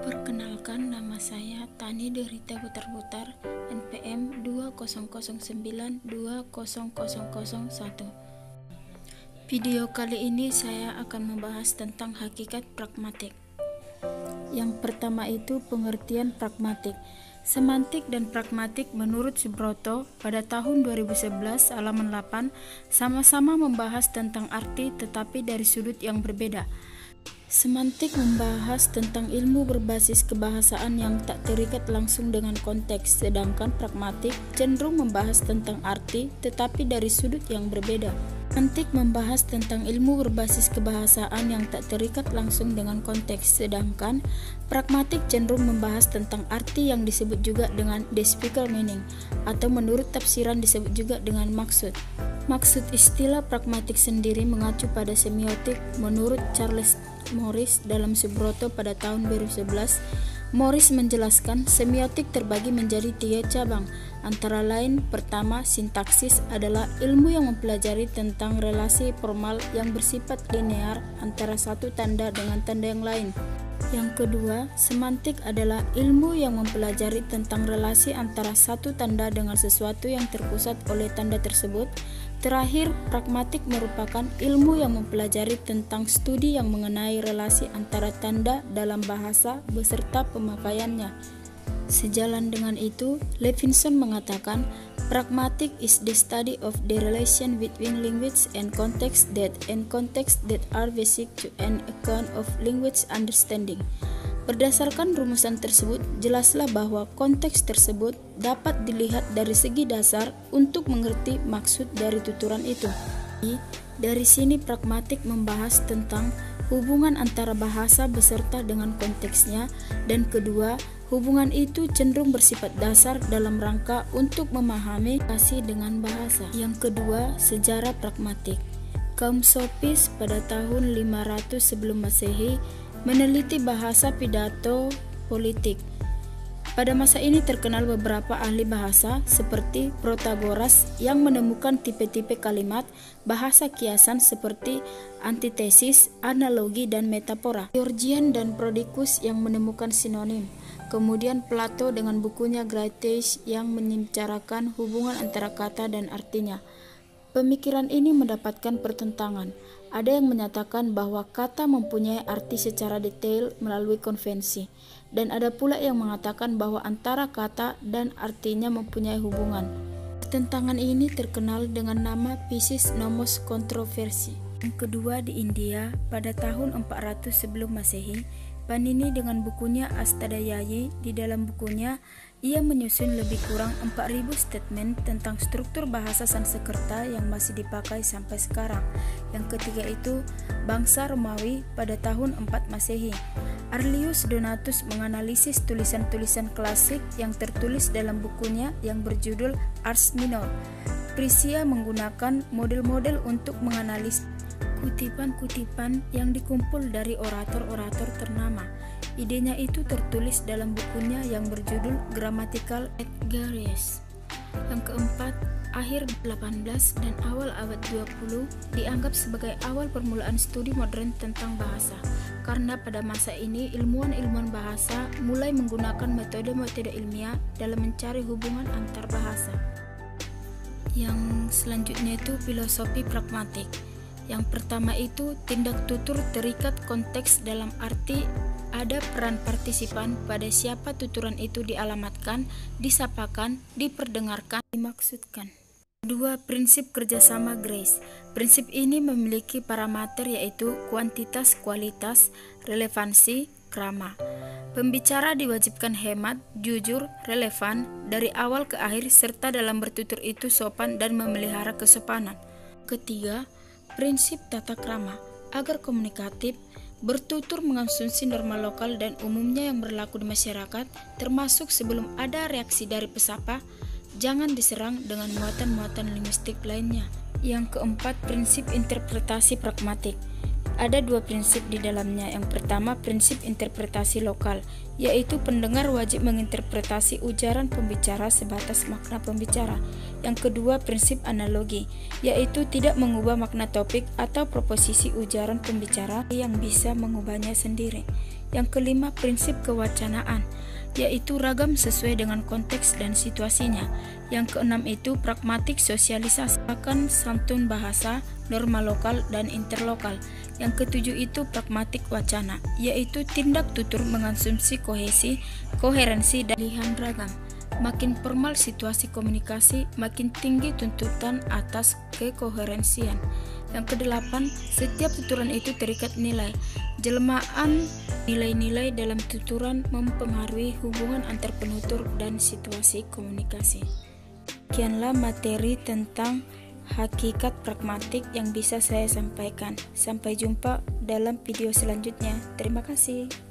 Perkenalkan, nama saya Tani Derita Butar-Butar, NPM 2009220001. Video kali ini saya akan membahas tentang hakikat pragmatik. Yang pertama itu pengertian pragmatik. Semantik dan pragmatik menurut Subroto pada tahun 2011 halaman 8 sama-sama membahas tentang arti tetapi dari sudut yang berbeda. Semantik membahas tentang ilmu berbasis kebahasaan yang tak terikat langsung dengan konteks, sedangkan pragmatik cenderung membahas tentang arti tetapi dari sudut yang berbeda. Semantik membahas tentang ilmu berbasis kebahasaan yang tak terikat langsung dengan konteks, sedangkan pragmatik cenderung membahas tentang arti yang disebut juga dengan lexical meaning, atau menurut tafsiran disebut juga dengan maksud. Maksud istilah pragmatik sendiri mengacu pada semiotik. Menurut Charles Morris dalam Subroto pada tahun 2011, Morris menjelaskan semiotik terbagi menjadi 3 cabang. Antara lain, pertama, sintaksis adalah ilmu yang mempelajari tentang relasi formal yang bersifat linear antara satu tanda dengan tanda yang lain. Yang kedua, semantik adalah ilmu yang mempelajari tentang relasi antara satu tanda dengan sesuatu yang terpusat oleh tanda tersebut. Terakhir, pragmatik merupakan ilmu yang mempelajari tentang studi yang mengenai relasi antara tanda dalam bahasa beserta pemakaiannya. Sejalan dengan itu, Levinson mengatakan, pragmatic is the study of the relation between language and context that are basic to an account of language understanding. Berdasarkan rumusan tersebut, jelaslah bahwa konteks tersebut dapat dilihat dari segi dasar untuk mengerti maksud dari tuturan itu. Dari sini pragmatik membahas tentang hubungan antara bahasa beserta dengan konteksnya, dan kedua, hubungan itu cenderung bersifat dasar dalam rangka untuk memahami relasi dengan bahasa. Yang kedua, sejarah pragmatik. Kaum sofis pada tahun 500 sebelum Masehi meneliti bahasa pidato politik. Pada masa ini terkenal beberapa ahli bahasa seperti Protagoras yang menemukan tipe-tipe kalimat bahasa kiasan seperti antitesis, analogi, dan metafora. Georgian dan Prodicus yang menemukan sinonim. Kemudian Plato dengan bukunya Graitheis yang membicarakan hubungan antara kata dan artinya. Pemikiran ini mendapatkan pertentangan. Ada yang menyatakan bahwa kata mempunyai arti secara detail melalui konvensi, dan ada pula yang mengatakan bahwa antara kata dan artinya mempunyai hubungan. Pertentangan ini terkenal dengan nama Piscis Nomos kontroversi. Yang kedua, di India pada tahun 400 sebelum Masehi, Panini dengan bukunya Astadhyayi. Di dalam bukunya ia menyusun lebih kurang 4000 statement tentang struktur bahasa Sanskerta yang masih dipakai sampai sekarang. Yang ketiga itu bangsa Romawi pada tahun 4 Masehi. Aurelius Donatus menganalisis tulisan-tulisan klasik yang tertulis dalam bukunya yang berjudul Ars Minor. Prisia menggunakan model-model untuk menganalisis kutipan-kutipan yang dikumpul dari orator-orator ternama. Idenya itu tertulis dalam bukunya yang berjudul Grammatical Edgarius. Yang keempat, akhir 18 dan awal abad 20 dianggap sebagai awal permulaan studi modern tentang bahasa, karena pada masa ini ilmuwan-ilmuwan bahasa mulai menggunakan metode-metode ilmiah dalam mencari hubungan antar bahasa. Yang selanjutnya itu filosofi pragmatik. Yang pertama itu tindak tutur terikat konteks dalam arti ada peran partisipan pada siapa tuturan itu dialamatkan, disapakan, diperdengarkan, dimaksudkan. Kedua, prinsip kerjasama Grace. Prinsip ini memiliki parameter yaitu kuantitas, kualitas, relevansi, krama. Pembicara diwajibkan hemat, jujur, relevan dari awal ke akhir serta dalam bertutur itu sopan dan memelihara kesopanan. Ketiga, prinsip tata krama. Agar komunikatif, bertutur mengonsumsi norma lokal dan umumnya yang berlaku di masyarakat, termasuk sebelum ada reaksi dari pesapa, jangan diserang dengan muatan-muatan linguistik lainnya. Yang keempat, prinsip interpretasi pragmatik. Ada 2 prinsip di dalamnya. Yang pertama, prinsip interpretasi lokal, yaitu pendengar wajib menginterpretasi ujaran pembicara sebatas makna pembicara. Yang kedua, prinsip analogi, yaitu tidak mengubah makna topik atau proposisi ujaran pembicara yang bisa mengubahnya sendiri. Yang kelima, prinsip kewacanaan, yaitu ragam sesuai dengan konteks dan situasinya. Yang keenam itu pragmatik sosialisasi, akan santun bahasa, norma lokal dan interlokal. Yang ketujuh itu pragmatik wacana, yaitu tindak tutur mengonsumsi koherensi dan pilihan ragam. Makin formal situasi komunikasi, makin tinggi tuntutan atas kekoherensian. Yang kedelapan, setiap tuturan itu terikat nilai. Jelmaan nilai-nilai dalam tuturan mempengaruhi hubungan antar penutur dan situasi komunikasi. Sekianlah materi tentang hakikat pragmatik yang bisa saya sampaikan. Sampai jumpa dalam video selanjutnya. Terima kasih.